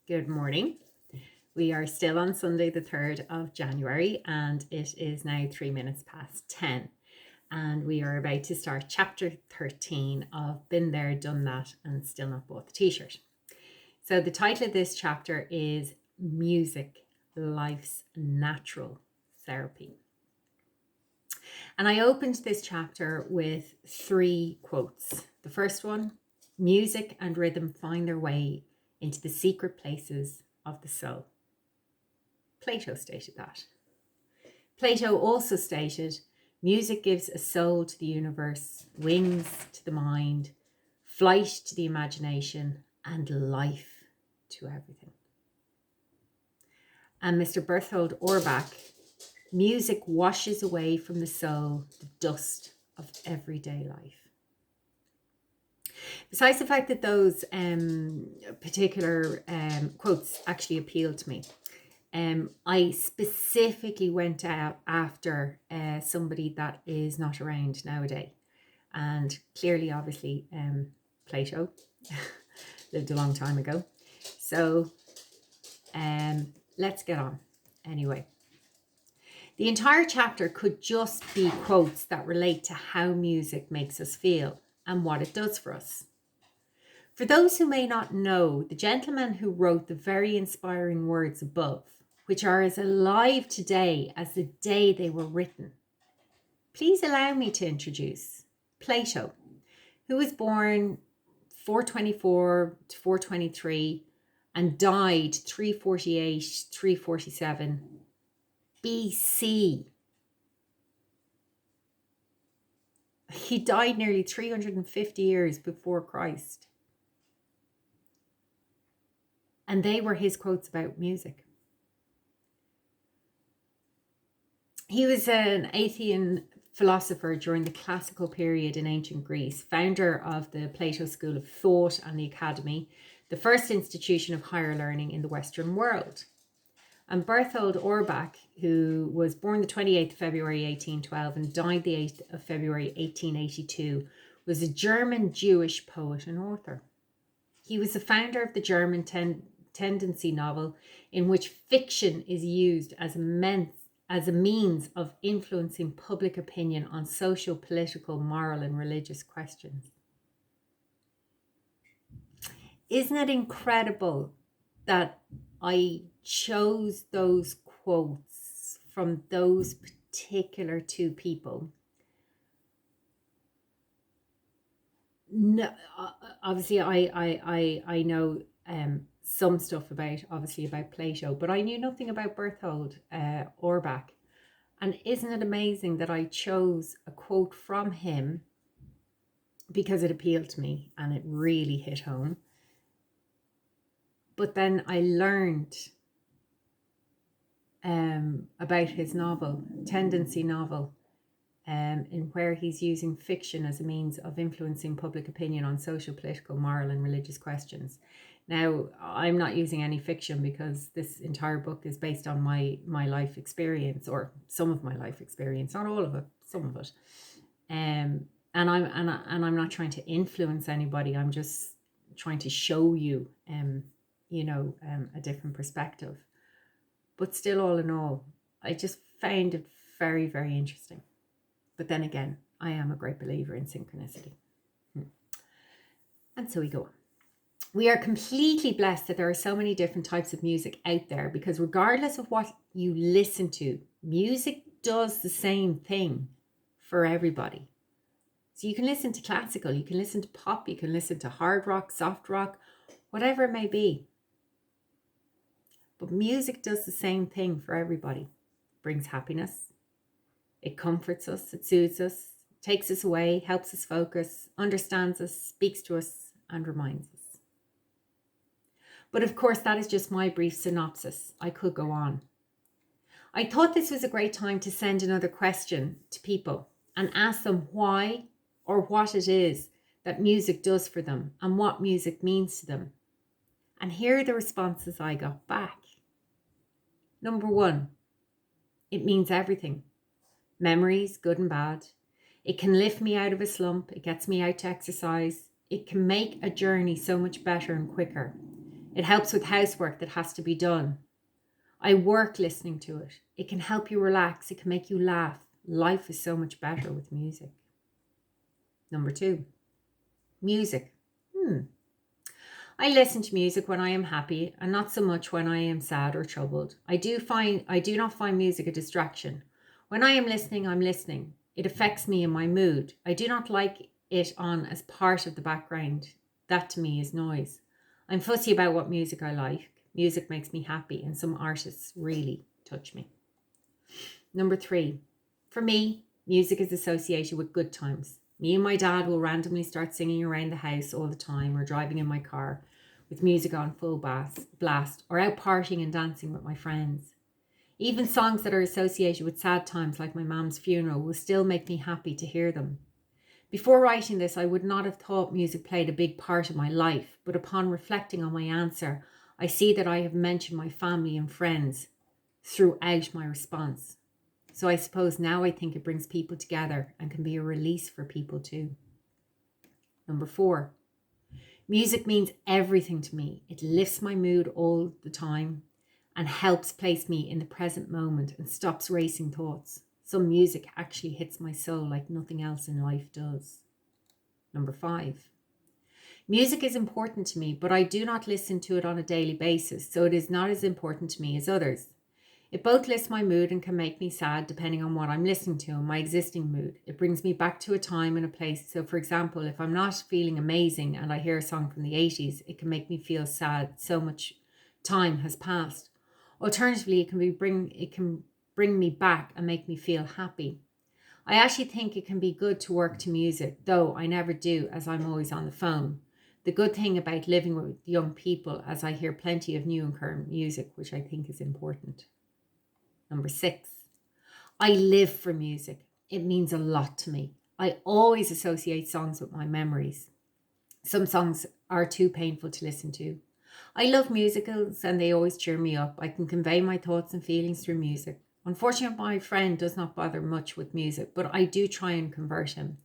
Good morning. We are still on Sunday, the 3rd of January, and it is now 3 minutes past 10. And we are about to start chapter 13 of Been There, Done That, and Still Not Bought the T-shirt. So the title of this chapter is Music, Life's Natural Therapy. And I opened this chapter with 3 quotes. The first one, music and rhythm find their way into the secret places of the soul. Plato stated that. Plato also stated, music gives a soul to the universe, wings to the mind, flight to the imagination, and life to everything. And Mr. Berthold Orbach, music washes away from the soul the dust of everyday life. Besides the fact that those particular quotes actually appealed to me, I specifically went out after somebody that is not around nowadays. And clearly, obviously, Plato lived a long time ago. So let's get on. Anyway, the entire chapter could just be quotes that relate to how music makes us feel and what it does for us. For those who may not know, the gentleman who wrote the very inspiring words above, which are as alive today as the day they were written, please allow me to introduce Plato, who was born 424 to 423 and died 348, 347 BC. He died nearly 350 years before Christ. And they were his quotes about music. He was an Athenian philosopher during the classical period in ancient Greece, founder of the Plato School of Thought and the Academy, the first institution of higher learning in the Western world. And Berthold Orbach, who was born the 28th of February 1812 and died the 8th of February 1882, was a German Jewish poet and author. He was the founder of the German tendency novel, in which fiction is used as a means of influencing public opinion on social, political, moral, and religious questions. Isn't it incredible that I chose those quotes from those particular 2 people? No, obviously, I know some stuff about Plato, but I knew nothing about Berthold Orbach. And isn't it amazing that I chose a quote from him because it appealed to me and it really hit home? But then I learned about his novel, Tendency novel, in where he's using fiction as a means of influencing public opinion on social, political, moral, and religious questions. Now, I'm not using any fiction because this entire book is based on my life experience, or some of my life experience, not all of it, some of it. And I'm not trying to influence anybody. I'm just trying to show you, a different perspective. But still, all in all, I just found it very, very interesting. But then again, I am a great believer in synchronicity. And so we go on. We are completely blessed that there are so many different types of music out there, because regardless of what you listen to, music does the same thing for everybody. So you can listen to classical, you can listen to pop, you can listen to hard rock, soft rock, whatever it may be. But music does the same thing for everybody. It brings happiness. It comforts us, it soothes us, takes us away, helps us focus, understands us, speaks to us, and reminds us. But of course, that is just my brief synopsis. I could go on. I thought this was a great time to send another question to people and ask them why or what it is that music does for them and what music means to them. And here are the responses I got back. Number 1, it means everything. Memories, good and bad. It can lift me out of a slump. It gets me out to exercise. It can make a journey so much better and quicker. It helps with housework that has to be done. I work listening to it. It can help you relax. It can make you laugh. Life is so much better with music. Number 2, music. I listen to music when I am happy and not so much when I am sad or troubled. I do not find music a distraction. When I am listening, I'm listening. It affects me and my mood. I do not like it on as part of the background. That to me is noise. I'm fussy about what music I like. Music makes me happy, and some artists really touch me. Number 3, for me, music is associated with good times. Me and my dad will randomly start singing around the house all the time, or driving in my car with music on full blast, or out partying and dancing with my friends. Even songs that are associated with sad times, like my mum's funeral, will still make me happy to hear them. Before writing this, I would not have thought music played a big part of my life, but upon reflecting on my answer, I see that I have mentioned my family and friends throughout my response. So I suppose now I think it brings people together and can be a release for people too. Number 4, music means everything to me. It lifts my mood all the time and helps place me in the present moment and stops racing thoughts. Some music actually hits my soul like nothing else in life does. Number 5, music is important to me, but I do not listen to it on a daily basis, so it is not as important to me as others. It both lifts my mood and can make me sad depending on what I'm listening to and my existing mood. It brings me back to a time and a place. So for example, if I'm not feeling amazing and I hear a song from the 80s, it can make me feel sad. So much time has passed. Alternatively, it can bring me back and make me feel happy. I actually think it can be good to work to music, though I never do, as I'm always on the phone. The good thing about living with young people, as I hear plenty of new and current music, which I think is important. Number 6, I live for music. It means a lot to me. I always associate songs with my memories. Some songs are too painful to listen to. I love musicals and they always cheer me up. I can convey my thoughts and feelings through music. Unfortunately, my friend does not bother much with music, but I do try and convert him.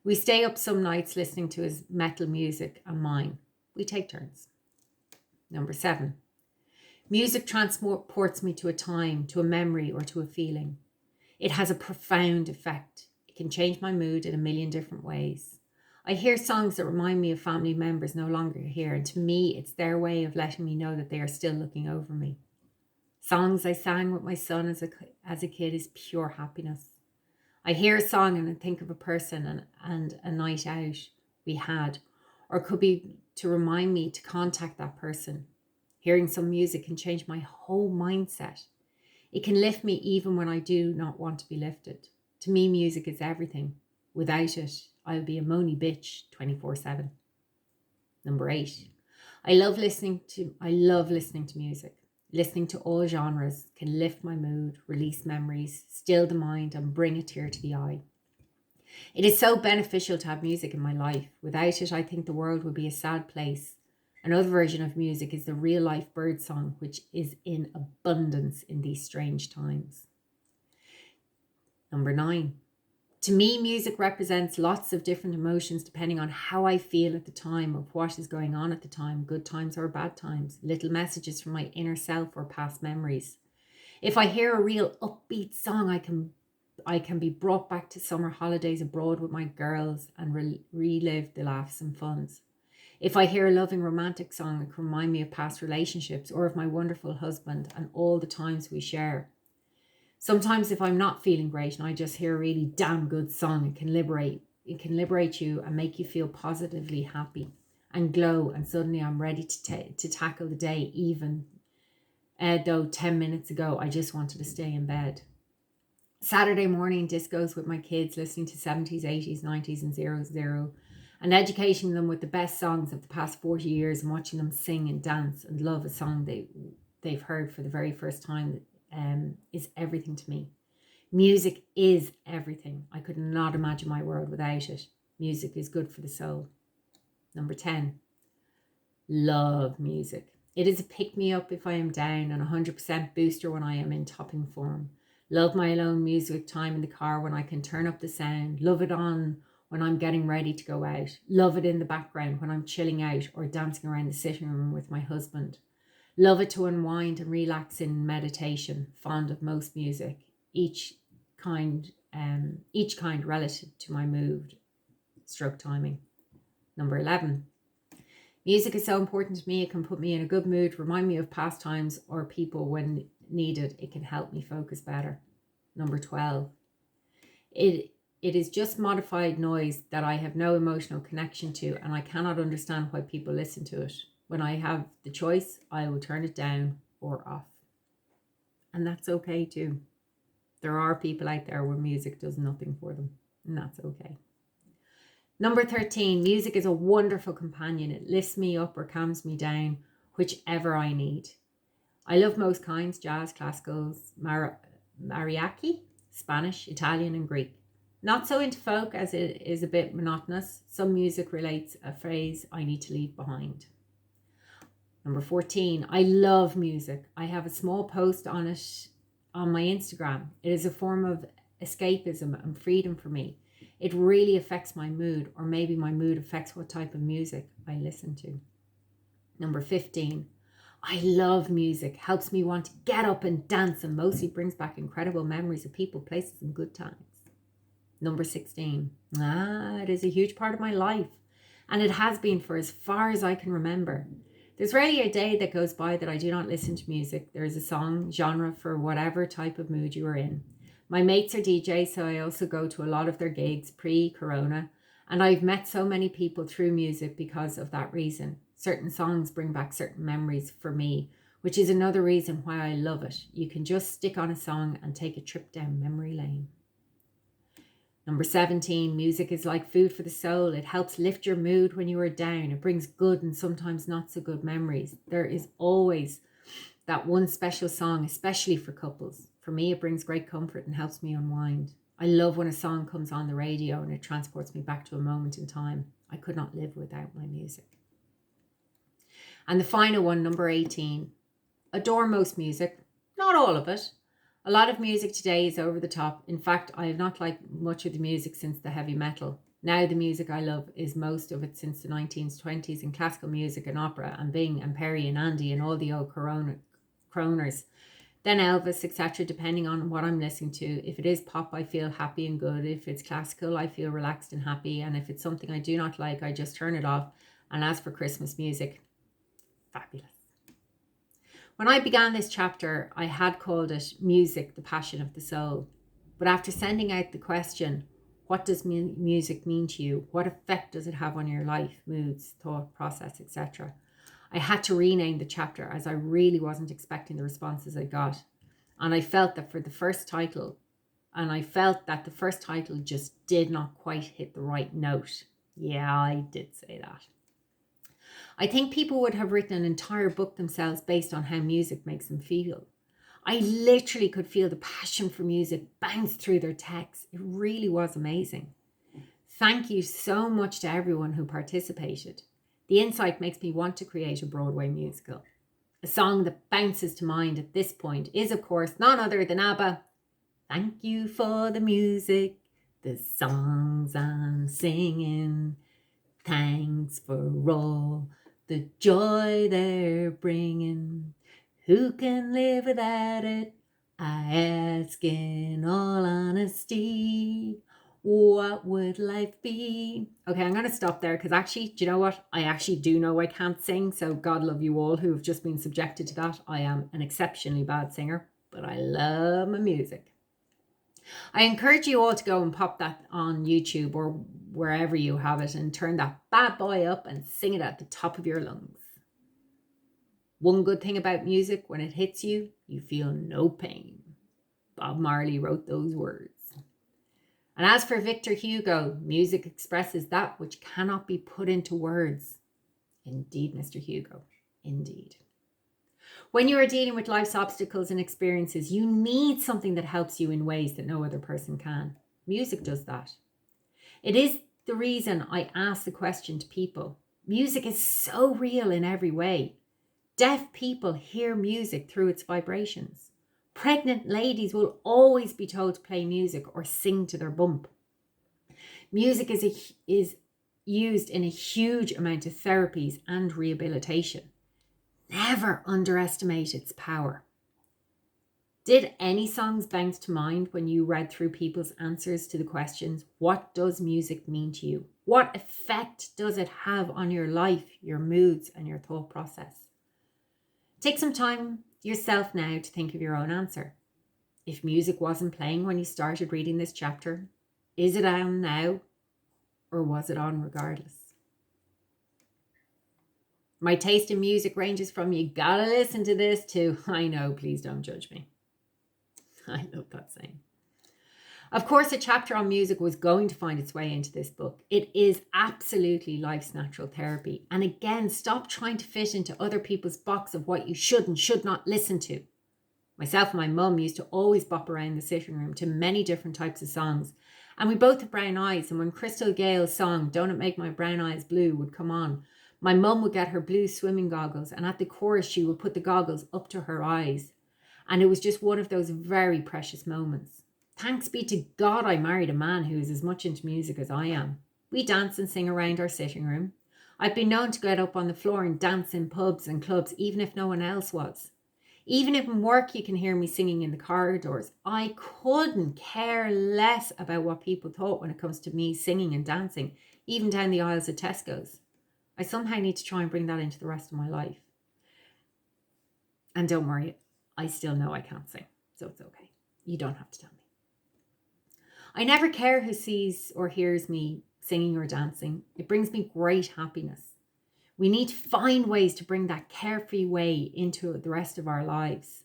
We stay up some nights listening to his metal music and mine. We take turns. Number 7, music transports me to a time, to a memory, or to a feeling. It has a profound effect. It can change my mood in a million different ways. I hear songs that remind me of family members no longer here, and to me, it's their way of letting me know that they are still looking over me. Songs I sang with my son as a kid is pure happiness. I hear a song and I think of a person and a night out we had, or it could be to remind me to contact that person. Hearing some music can change my whole mindset. It can lift me even when I do not want to be lifted. To me, music is everything. Without it, I'll be a moany bitch 24/7. Number 8, I love listening to music. Listening to all genres can lift my mood, release memories, still the mind, and bring a tear to the eye. It is so beneficial to have music in my life. Without it, I think the world would be a sad place. Another version of music is the real life bird song, which is in abundance in these strange times. Number 9, to me, music represents lots of different emotions depending on how I feel at the time, of what is going on at the time, good times or bad times, little messages from my inner self or past memories. If I hear a real upbeat song, I can be brought back to summer holidays abroad with my girls and relive the laughs and funs. If I hear a loving romantic song, it can remind me of past relationships or of my wonderful husband and all the times we share. Sometimes if I'm not feeling great and I just hear a really damn good song, it can liberate you and make you feel positively happy and glow, and suddenly I'm ready to tackle the day, even though 10 minutes ago I just wanted to stay in bed. Saturday morning discos with my kids, listening to 70s, 80s, 90s and 00, and educating them with the best songs of the past 40 years and watching them sing and dance and love a song they've heard for the very first time is everything to me. Music is everything. I could not imagine my world without it. Music is good for the soul. Number 10, love music. It is a pick-me-up if I am down and 100% booster when I am in topping form. Love my alone music time in the car when I can turn up the sound. Love it on when I'm getting ready to go out. Love it in the background when I'm chilling out or dancing around the sitting room with my husband. Love it to unwind and relax in meditation. Fond of most music, each kind relative to my mood, stroke timing. Number 11. Music is so important to me. It can put me in a good mood, remind me of past times or people when needed. It can help me focus better. Number 12. It is just modified noise that I have no emotional connection to, and I cannot understand why people listen to it. When I have the choice, I will turn it down or off. And that's okay too. There are people out there where music does nothing for them, and that's okay. Number 13, music is a wonderful companion. It lifts me up or calms me down, whichever I need. I love most kinds: jazz, classicals, mariachi, Spanish, Italian, and Greek. Not so into folk, as it is a bit monotonous. Some music relates a phrase I need to leave behind. Number 14, I love music. I have a small post on it on my Instagram. It is a form of escapism and freedom for me. It really affects my mood, or maybe my mood affects what type of music I listen to. Number 15, I love music. Helps me want to get up and dance, and mostly brings back incredible memories of people, places, and good times. Number 16, it is a huge part of my life, and it has been for as far as I can remember. There's rarely a day that goes by that I do not listen to music. There is a song, genre for whatever type of mood you are in. My mates are DJs, so I also go to a lot of their gigs pre-corona, and I've met so many people through music because of that reason. Certain songs bring back certain memories for me, which is another reason why I love it. You can just stick on a song and take a trip down memory lane. Number 17, music is like food for the soul. It helps lift your mood when you are down. It brings good and sometimes not so good memories. There is always that one special song, especially for couples. For me, it brings great comfort and helps me unwind. I love when a song comes on the radio and it transports me back to a moment in time. I could not live without my music. And the final one, number 18, adore most music, not all of it. A lot of music today is over the top. In fact, I have not liked much of the music since the heavy metal. Now the music I love is most of it since the 1920s in classical music and opera and Bing and Perry and Andy and all the old croners. Then Elvis, etc., depending on what I'm listening to. If it is pop, I feel happy and good. If it's classical, I feel relaxed and happy. And if it's something I do not like, I just turn it off. And as for Christmas music, fabulous. When I began this chapter, I had called it Music, the Passion of the Soul. But after sending out the question, what does music mean to you? What effect does it have on your life, moods, thought process, etc.? I had to rename the chapter as I really wasn't expecting the responses I got. And I felt that the first title just did not quite hit the right note. Yeah, I did say that. I think people would have written an entire book themselves based on how music makes them feel. I literally could feel the passion for music bounce through their texts. It really was amazing. Thank you so much to everyone who participated. The insight makes me want to create a Broadway musical. A song that bounces to mind at this point is, of course, none other than ABBA. Thank you for the music, the songs I'm singing. Thanks for all the joy they're bringing. Who can live without it? I ask in all honesty. What would life be? Okay, I'm going to stop there because actually, do you know what? I actually do know I can't sing. So God love you all who have just been subjected to that. I am an exceptionally bad singer, but I love my music. I encourage you all to go and pop that on YouTube or wherever you have it and turn that bad boy up and sing it at the top of your lungs. One good thing about music, when it hits you, you feel no pain. Bob Marley wrote those words. And as for Victor Hugo, music expresses that which cannot be put into words. Indeed, Mr. Hugo, indeed. When you are dealing with life's obstacles and experiences, you need something that helps you in ways that no other person can. Music does that. It is the reason I ask the question to people. Music is so real in every way. Deaf people hear music through its vibrations. Pregnant ladies will always be told to play music or sing to their bump. Music is used in a huge amount of therapies and rehabilitation. Never underestimate its power. Did any songs bounce to mind when you read through people's answers to the questions, what does music mean to you? What effect does it have on your life, your moods, and your thought process? Take some time yourself now to think of your own answer. If music wasn't playing when you started reading this chapter, is it on now, or was it on regardless? My taste in music ranges from you gotta listen to this to I know, please don't judge me. I love that saying. Of course, a chapter on music was going to find its way into this book. It is absolutely life's natural therapy. And again, stop trying to fit into other people's box of what you should and should not listen to. Myself and my mum used to always bop around the sitting room to many different types of songs. And we both have brown eyes. And when Crystal Gale's song, Don't It Make My Brown Eyes Blue, would come on, my mum would get her blue swimming goggles. And at the chorus, she would put the goggles up to her eyes. And it was just one of those very precious moments. Thanks be to God I married a man who is as much into music as I am. We dance and sing around our sitting room. I've been known to get up on the floor and dance in pubs and clubs, even if no one else was. Even if in work you can hear me singing in the corridors, I couldn't care less about what people thought when it comes to me singing and dancing, even down the aisles of Tesco's. I somehow need to try and bring that into the rest of my life. And don't worry, I still know I can't sing, so it's okay. You don't have to tell me. I never care who sees or hears me singing or dancing. It brings me great happiness. We need to find ways to bring that carefree way into the rest of our lives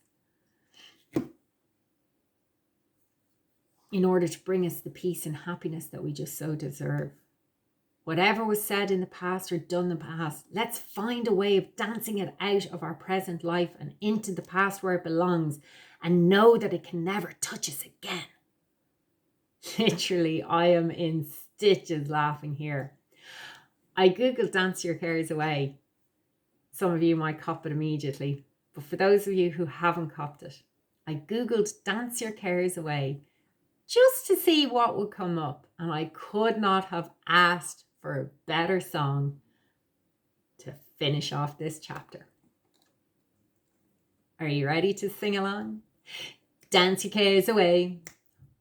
in order to bring us the peace and happiness that we just so deserve. Whatever was said in the past or done in the past, let's find a way of dancing it out of our present life and into the past where it belongs, and know that it can never touch us again. Literally, I am in stitches laughing here. I googled Dance Your Cares Away. Some of you might cop it immediately, but for those of you who haven't copped it, I googled Dance Your Cares Away just to see what would come up, and I could not have asked for a better song to finish off this chapter. Are you ready to sing along? Dance your cares away,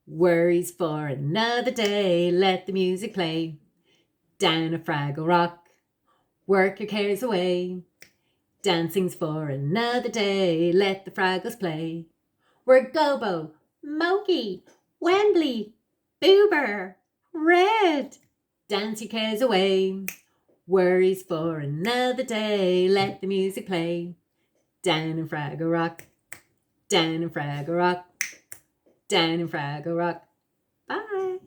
worries for another day, let the music play. Down a Fraggle Rock, work your cares away. Dancing's for another day, let the Fraggles play. We're Gobo, Moki, Wembley, Boober, Red. Dance your cares away, worries for another day, let the music play. Down in Fraggle Rock, down in Fraggle Rock, down in Fraggle Rock. Bye.